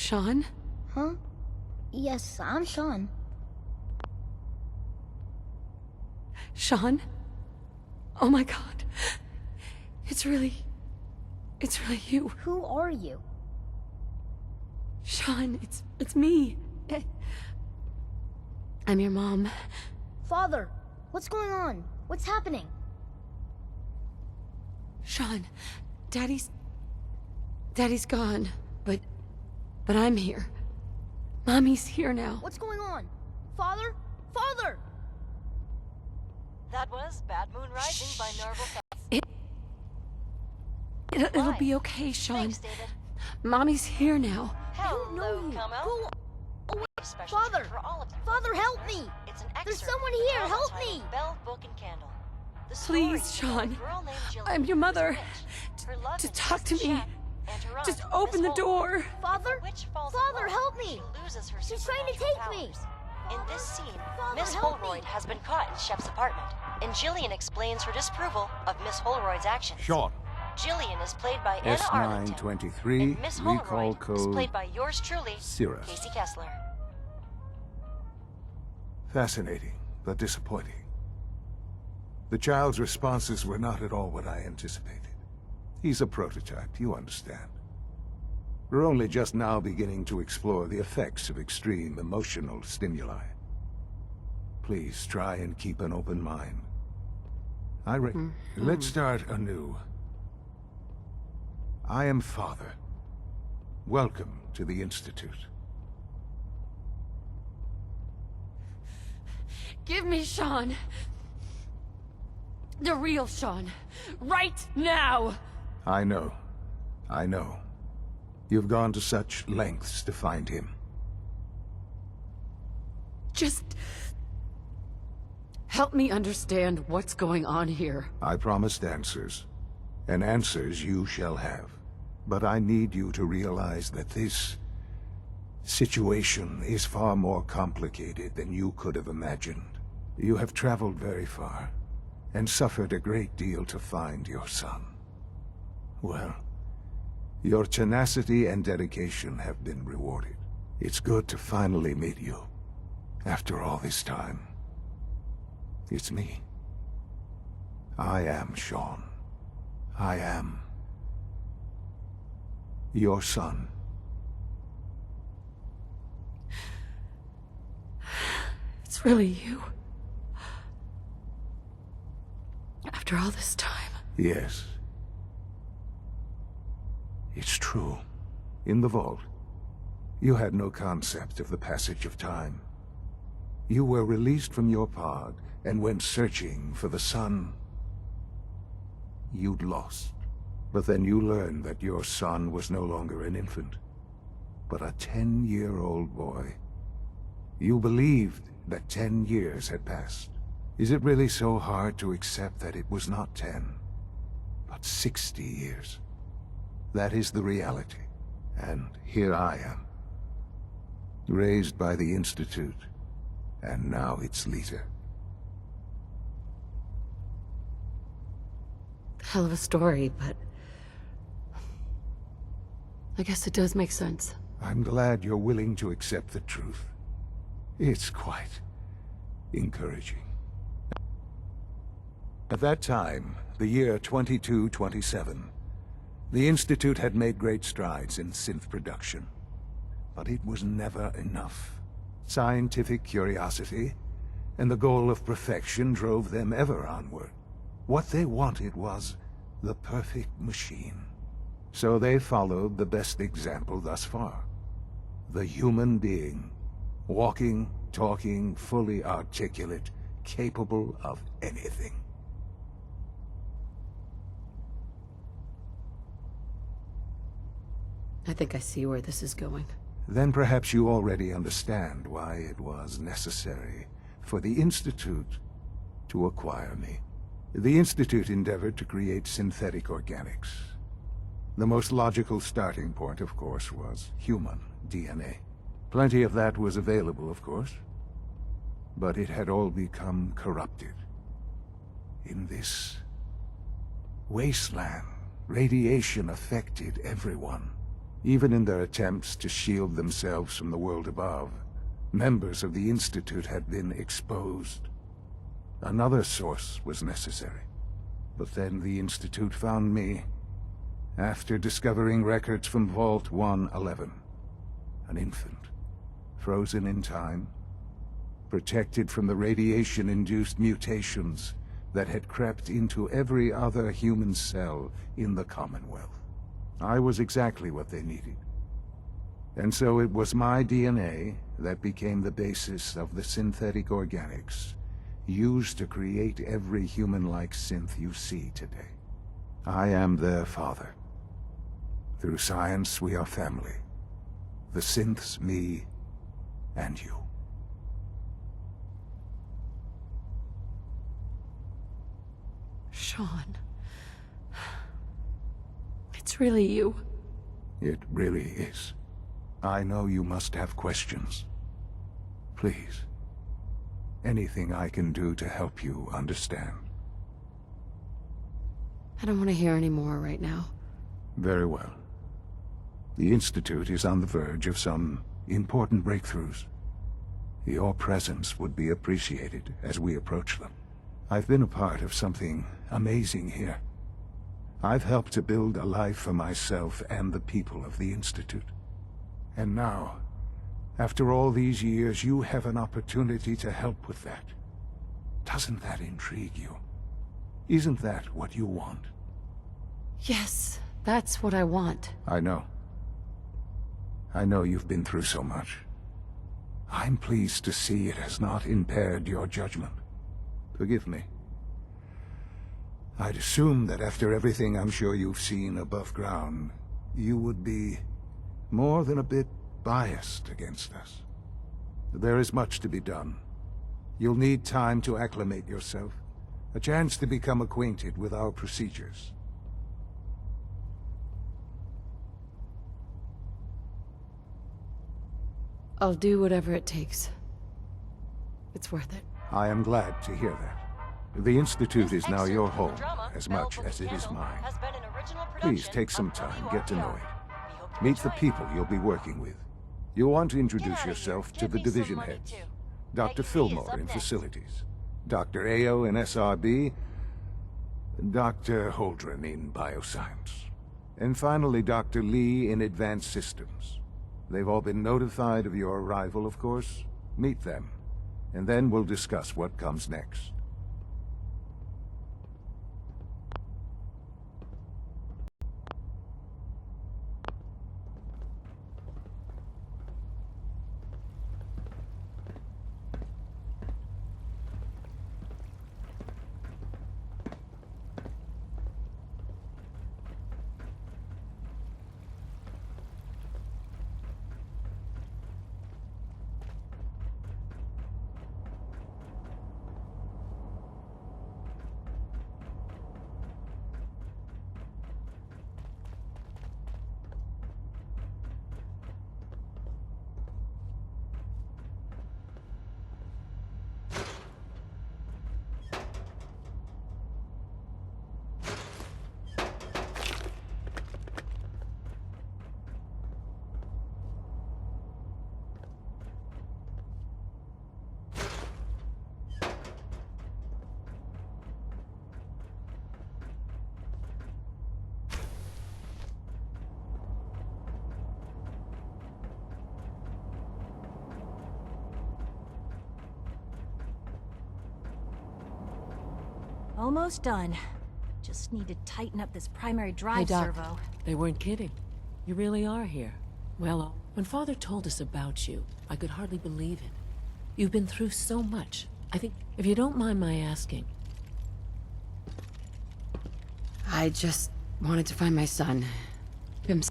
Sean? Huh? Yes, I'm Sean. Sean? Oh my god. It's really you. Who are you? Sean, it's me. I'm your mom. Father, what's going on? What's happening? Sean, Daddy's gone, but I'm here. Mommy's here now. What's going on? Father? Father! That was Bad Moon Rising by Narvel. It'll be okay, Sean. Thanks, David. Mommy's here now. I don't know you. Como. Go away. Special Father! treat for all of you. Father, help me! It's an There's excerpt someone from the here, novel help titled me! Bell, Book, and Candle. The Please, story of a Sean. girl named Jillian I'm your who was a mother. witch. Her love To interest talk to is me. Jack, and her aunt, Just Miss open the Holden. door. If Father? a witch falls in Father, love, help me! she loses her She's trying to supernatural take me! powers. In this scene, Father, Miss help me! Holroyd has been caught in Shep's apartment, and Jillian explains her disapproval of Miss Holroyd's actions. Sean. Jillian is played by Anna Arlington, S923, and Miss recall Holroyd is code played by yours truly, Cirrus. Casey Kessler. Fascinating, but disappointing. The child's responses were not at all what I anticipated. He's a prototype, you understand. We're only just now beginning to explore the effects of extreme emotional stimuli. Please try and keep an open mind. Let's start anew. I am Father. Welcome to the Institute. Give me Sean. The real Sean. Right now! I know. I know. You've gone to such lengths to find him. Just help me understand what's going on here. I promised answers, and answers you shall have. But I need you to realize that this situation is far more complicated than you could have imagined. You have traveled very far, and suffered a great deal to find your son. Well, your tenacity and dedication have been rewarded. It's good to finally meet you, after all this time. It's me. I am Sean. I am your son. It's really you. After all this time. Yes. It's true. In the vault, you had no concept of the passage of time. You were released from your pod and went searching for the son you'd lost. But then you learned that your son was no longer an infant, but a 10-year-old boy. You believed that 10 years had passed. Is it really so hard to accept that it was not 10, but 60 years? That is the reality. And here I am, raised by the Institute, and now its leader. Hell of a story, but I guess it does make sense. I'm glad you're willing to accept the truth. It's quite encouraging. At that time, the year 2227, the Institute had made great strides in synth production. But it was never enough. Scientific curiosity and the goal of perfection drove them ever onward. What they wanted was the perfect machine. So they followed the best example thus far. The human being. Walking, talking, fully articulate, capable of anything. I think I see where this is going. Then perhaps you already understand why it was necessary for the Institute to acquire me. The Institute endeavored to create synthetic organics. The most logical starting point, of course, was human DNA. Plenty of that was available, of course, but it had all become corrupted. In this wasteland, radiation affected everyone. Even in their attempts to shield themselves from the world above, members of the Institute had been exposed. Another source was necessary. But then the Institute found me, after discovering records from Vault 111. An infant, frozen in time, protected from the radiation-induced mutations that had crept into every other human cell in the Commonwealth. I was exactly what they needed. And so it was my DNA that became the basis of the synthetic organics used to create every human-like synth you see today. I am their father. Through science, we are family. The synths, me, and you. Sean. It's really you. It really is. I know you must have questions. Please. Anything I can do to help you understand. I don't want to hear any more right now. Very well. The Institute is on the verge of some important breakthroughs. Your presence would be appreciated as we approach them. I've been a part of something amazing here. I've helped to build a life for myself and the people of the Institute. And now, after all these years, you have an opportunity to help with that. Doesn't that intrigue you? Isn't that what you want? Yes, that's what I want. I know. I know you've been through so much. I'm pleased to see it has not impaired your judgment. Forgive me. I'd assume that after everything I'm sure you've seen above ground, you would be more than a bit biased against us. There is much to be done. You'll need time to acclimate yourself, a chance to become acquainted with our procedures. I'll do whatever it takes. It's worth it. I am glad to hear that. The Institute is now your home, as much as it is mine. Please take some time, get to know it. Meet the people you'll be working with. You'll want to introduce yourself to the division heads. Dr. Fillmore in Facilities, Dr. Ao in SRB, Dr. Holdren in Bioscience, and finally Dr. Lee in Advanced Systems. They've all been notified of your arrival, of course. Meet them, and then we'll discuss what comes next. Almost done. Just need to tighten up this primary drive Doc. servo. They weren't kidding. You really are here. Well, when Father told us about you, I could hardly believe it. You've been through so much. I think, if you don't mind my asking... I just wanted to find my son. Pim's